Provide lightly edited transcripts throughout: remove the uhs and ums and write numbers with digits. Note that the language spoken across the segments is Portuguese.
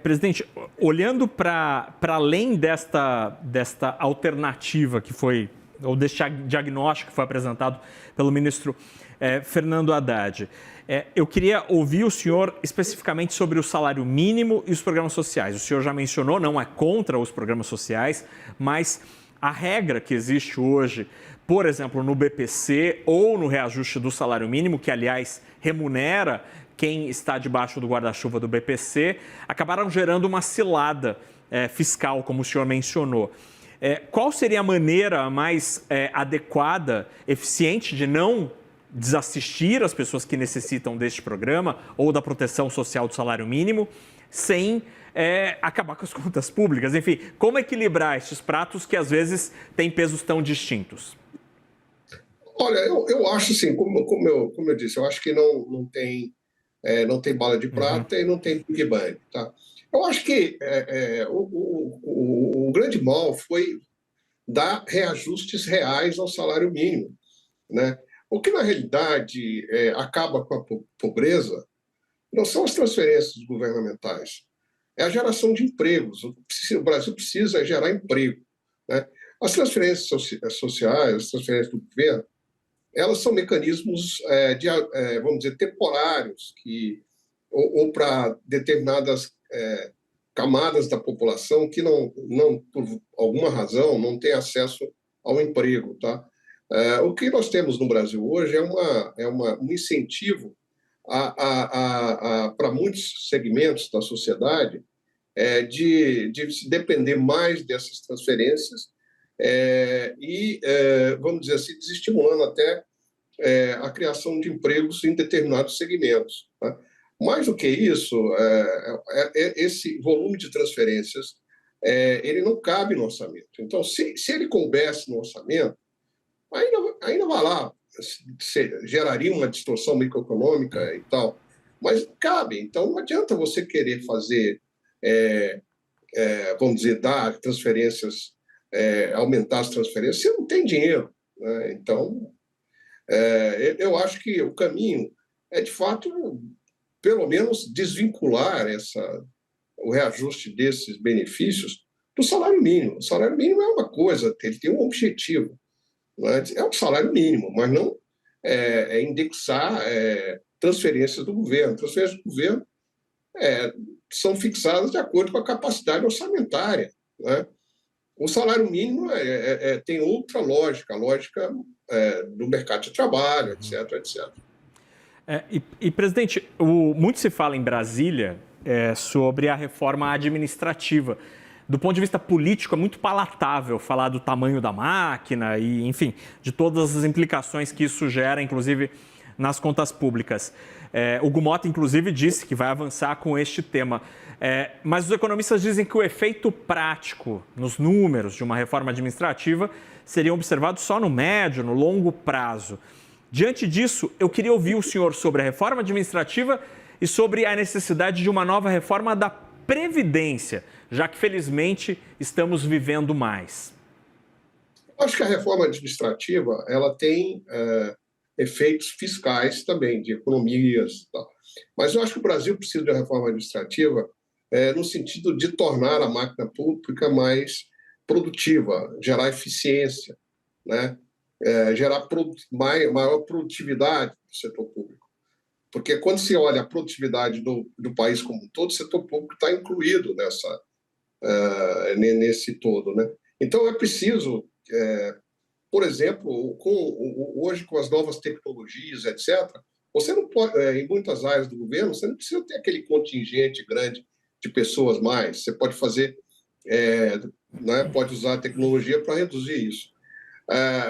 Presidente, olhando para além desta alternativa que foi, ou deste diagnóstico que foi apresentado pelo ministro Fernando Haddad, eu queria ouvir o senhor especificamente sobre o salário mínimo e os programas sociais. O senhor já mencionou, não é contra os programas sociais, mas a regra que existe hoje, por exemplo, no BPC ou no reajuste do salário mínimo, que, aliás, remunera quem está debaixo do guarda-chuva do BPC, acabaram gerando uma cilada fiscal, como o senhor mencionou. Qual seria a maneira mais adequada, eficiente de não desassistir as pessoas que necessitam deste programa ou da proteção social do salário mínimo, sem acabar com as contas públicas? Enfim, como equilibrar esses pratos que às vezes têm pesos tão distintos? Olha, eu acho assim, como eu disse, eu acho que não tem bala de prata e não tem Big Bang, tá? Eu acho que o grande mal foi dar reajustes reais ao salário mínimo, né? O que, na realidade, acaba com a pobreza não são as transferências governamentais, é a geração de empregos. O Brasil precisa gerar emprego, né? As transferências sociais, as transferências do governo, elas são mecanismos, vamos dizer, temporários, ou para determinadas camadas da população que não, por alguma razão, não têm acesso ao emprego, tá? O que nós temos no Brasil hoje é um incentivo para muitos segmentos da sociedade de se depender mais dessas transferências vamos dizer assim, desestimulando até a criação de empregos em determinados segmentos, tá? Mais do que isso, esse volume de transferências ele não cabe no orçamento. Então, se ele coubesse no orçamento, ainda vai lá, geraria uma distorção microeconômica e tal, mas cabe. Então, não adianta você querer fazer, vamos dizer, dar transferências, aumentar as transferências, você não tem dinheiro, né? Então, eu acho que o caminho é, de fato, pelo menos desvincular o reajuste desses benefícios do salário mínimo. O salário mínimo é uma coisa, ele tem um objetivo, né? É um salário mínimo, mas não indexar transferências do governo. Transferências do governo são fixadas de acordo com a capacidade orçamentária, né? O salário mínimo tem outra lógica, a lógica do mercado de trabalho, etc, etc. Presidente, muito se fala em Brasília sobre a reforma administrativa. Do ponto de vista político, é muito palatável falar do tamanho da máquina e, enfim, de todas as implicações que isso gera, inclusive nas contas públicas. O Hugo Motta, inclusive, disse que vai avançar com este tema. Mas os economistas dizem que o efeito prático nos números de uma reforma administrativa seria observado só no médio, no longo prazo. Diante disso, eu queria ouvir o senhor sobre a reforma administrativa e sobre a necessidade de uma nova reforma da Previdência, já que, felizmente, estamos vivendo mais. Acho que a reforma administrativa ela tem efeitos fiscais também, de economias e tal. Mas eu acho que o Brasil precisa de uma reforma administrativa no sentido de tornar a máquina pública mais produtiva, gerar eficiência, né? Gerar maior produtividade do setor público. Porque quando se olha a produtividade do país como um todo, o setor público está incluído nesse todo, né? Então, é preciso, por exemplo, hoje com as novas tecnologias, etc., você não pode, em muitas áreas do governo, você não precisa ter aquele contingente grande de pessoas mais. Você pode fazer, né, pode usar a tecnologia para reduzir isso.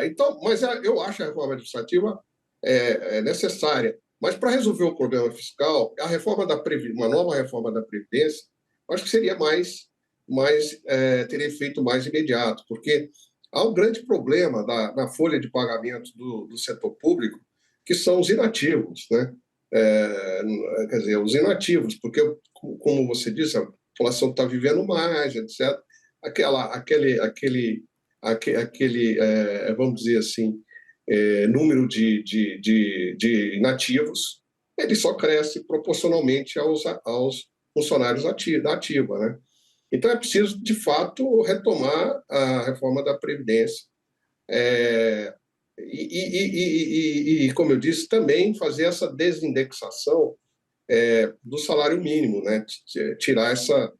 Então, mas eu acho a reforma administrativa necessária. Mas para resolver o problema fiscal, uma nova reforma da Previdência, acho que seria teria efeito mais imediato, porque há um grande problema na folha de pagamento do setor público, que são os inativos, né? Quer dizer, os inativos, porque, como você disse, a população está vivendo mais, etc. Vamos dizer assim, número de inativos, ele só cresce proporcionalmente aos funcionários da ativa, né? Então, é preciso, de fato, retomar a reforma da Previdência. Como eu disse, também fazer essa desindexação do salário mínimo, né? Tirar essa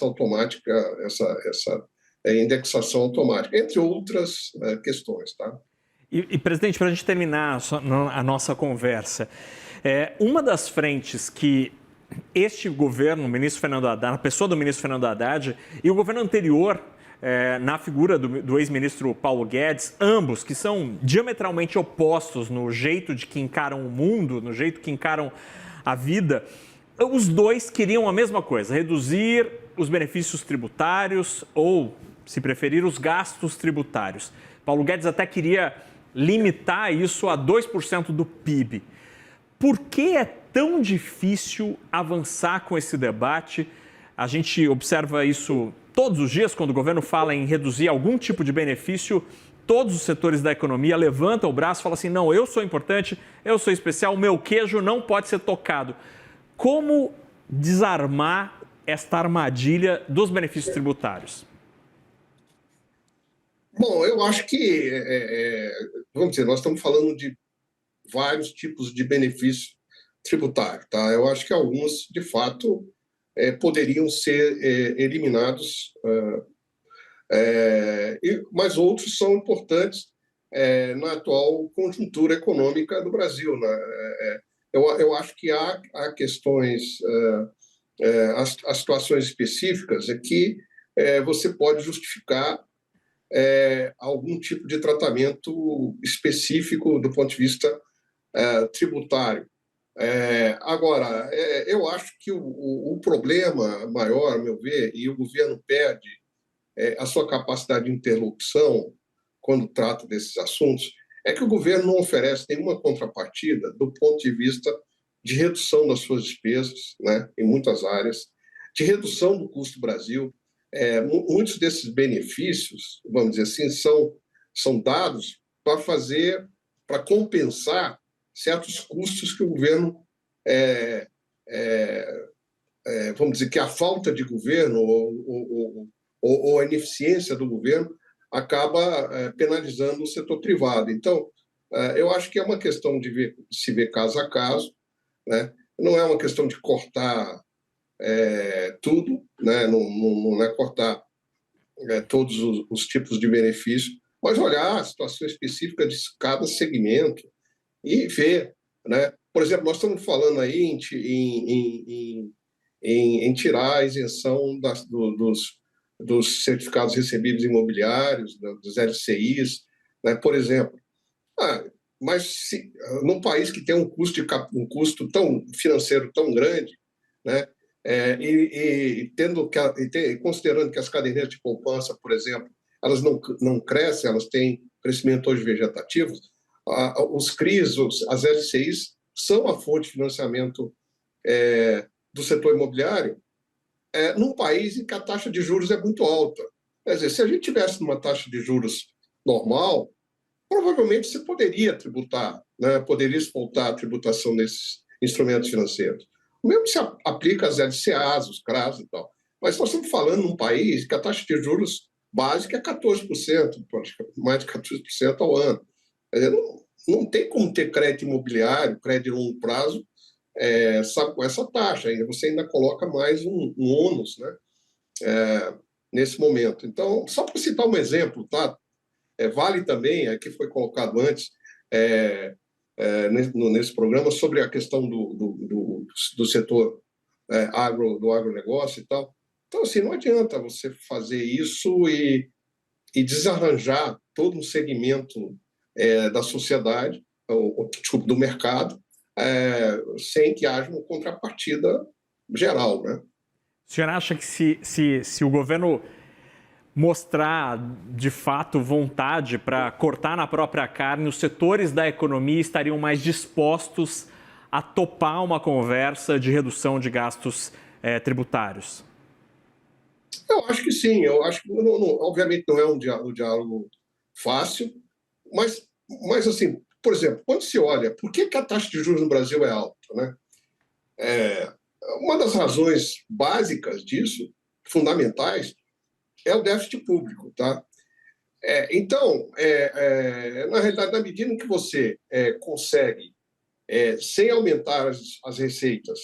automática, essa indexação automática, entre outras questões, tá? Presidente, para a gente terminar a nossa conversa, uma das frentes que este governo, o ministro Fernando Haddad, a pessoa do ministro Fernando Haddad e o governo anterior, na figura do ex-ministro Paulo Guedes, ambos que são diametralmente opostos no jeito de que encaram o mundo, no jeito que encaram a vida, os dois queriam a mesma coisa, reduzir os benefícios tributários ou, se preferir, os gastos tributários. Paulo Guedes até queria limitar isso a 2% do PIB. Por que é tão difícil avançar com esse debate? A gente observa isso todos os dias, quando o governo fala em reduzir algum tipo de benefício, todos os setores da economia levantam o braço e falam assim, não, eu sou importante, eu sou especial, o meu queijo não pode ser tocado. Como desarmar esta armadilha dos benefícios tributários? Bom, eu acho que, vamos dizer, nós estamos falando de vários tipos de benefício tributário, tá? Eu acho que alguns, de fato, poderiam ser eliminados, mas outros são importantes na atual conjuntura econômica do Brasil, né? Eu acho que há questões, as situações específicas que você pode justificar algum tipo de tratamento específico do ponto de vista tributário. Agora, eu acho que o problema maior, a meu ver, e o governo perde a sua capacidade de interlocução quando trata desses assuntos, é que o governo não oferece nenhuma contrapartida do ponto de vista de redução das suas despesas, né, em muitas áreas, de redução do custo do Brasil. Muitos desses benefícios, vamos dizer assim, são dados para compensar certos custos que o governo, vamos dizer que a falta de governo ou a ineficiência do governo acaba penalizando o setor privado. Então, eu acho que é uma questão de se ver caso a caso, né? Não é uma questão de cortar tudo, né? Não é cortar todos os tipos de benefício, mas olhar a situação específica de cada segmento e ver, né? Por exemplo, nós estamos falando aí em tirar a isenção dos certificados recebíveis imobiliários, dos LCIs, né? Por exemplo. Mas num país que tem um custo financeiro tão grande, né? Considerando que as cadernetas de poupança, por exemplo, elas não crescem, elas têm crescimento hoje vegetativo, os CRIs, as LCIs, são a fonte de financiamento do setor imobiliário num país em que a taxa de juros é muito alta. Quer dizer, se a gente tivesse uma taxa de juros normal, provavelmente você poderia tributar, né? Poderia explotar a tributação desses instrumentos financeiros. O mesmo se aplica às LCAs, os CRAs e tal. Mas nós estamos falando num país que a taxa de juros básica é 14%, mais de 14% ao ano. Não tem como ter crédito imobiliário, crédito de longo prazo, com essa taxa. Você ainda coloca mais um ônus, né? Nesse momento. Então, só para citar um exemplo, tá? Vale também, aqui foi colocado antes, nesse programa, sobre a questão do setor do agronegócio e tal. Então, assim, não adianta você fazer isso e desarranjar todo um segmento da sociedade, do mercado, sem que haja uma contrapartida geral, né? O senhor acha que se o governo mostrar, de fato, vontade para cortar na própria carne, os setores da economia estariam mais dispostos a topar uma conversa de redução de gastos tributários? Eu acho que sim. Eu acho que, obviamente, não é um diálogo fácil, mas, assim, por exemplo, quando se olha, por que a taxa de juros no Brasil é alta, né? Uma das razões básicas disso, fundamentais, é o déficit público, tá? Então, na realidade, na medida em que você consegue, sem aumentar as receitas,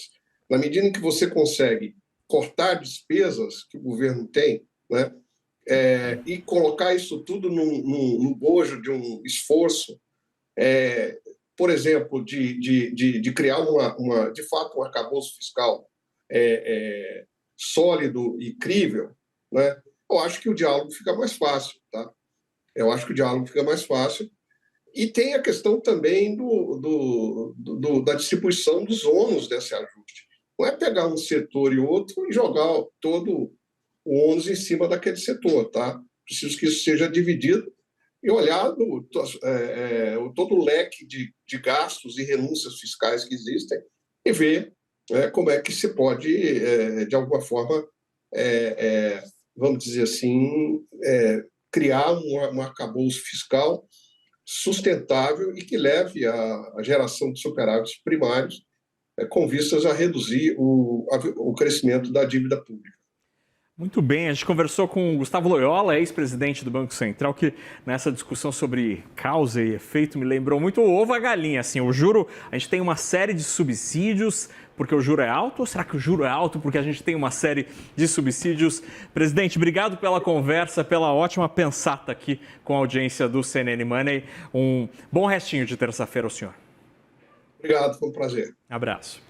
na medida em que você consegue cortar despesas que o governo tem, né, e colocar isso tudo no bojo de um esforço, por exemplo, de criar de fato um arcabouço fiscal sólido e crível, né, eu acho que o diálogo fica mais fácil, tá? Eu acho que o diálogo fica mais fácil. E tem a questão também da distribuição dos ônus desse ajuste. Não é pegar um setor e outro e jogar todo o ônus em cima daquele setor, tá? Preciso que isso seja dividido e olhado todo o leque de gastos e renúncias fiscais que existem e ver como é que se pode, de alguma forma, vamos dizer assim, criar um arcabouço fiscal sustentável e que leve à geração de superávites primários com vistas a reduzir o crescimento da dívida pública. Muito bem, a gente conversou com o Gustavo Loyola, ex-presidente do Banco Central, que nessa discussão sobre causa e efeito me lembrou muito o ovo a galinha. Assim, o juro, a gente tem uma série de subsídios porque o juro é alto, ou será que o juro é alto porque a gente tem uma série de subsídios? Presidente, obrigado pela conversa, pela ótima pensata aqui com a audiência do CNN Money. Um bom restinho de terça-feira ao senhor. Obrigado, foi um prazer. Abraço.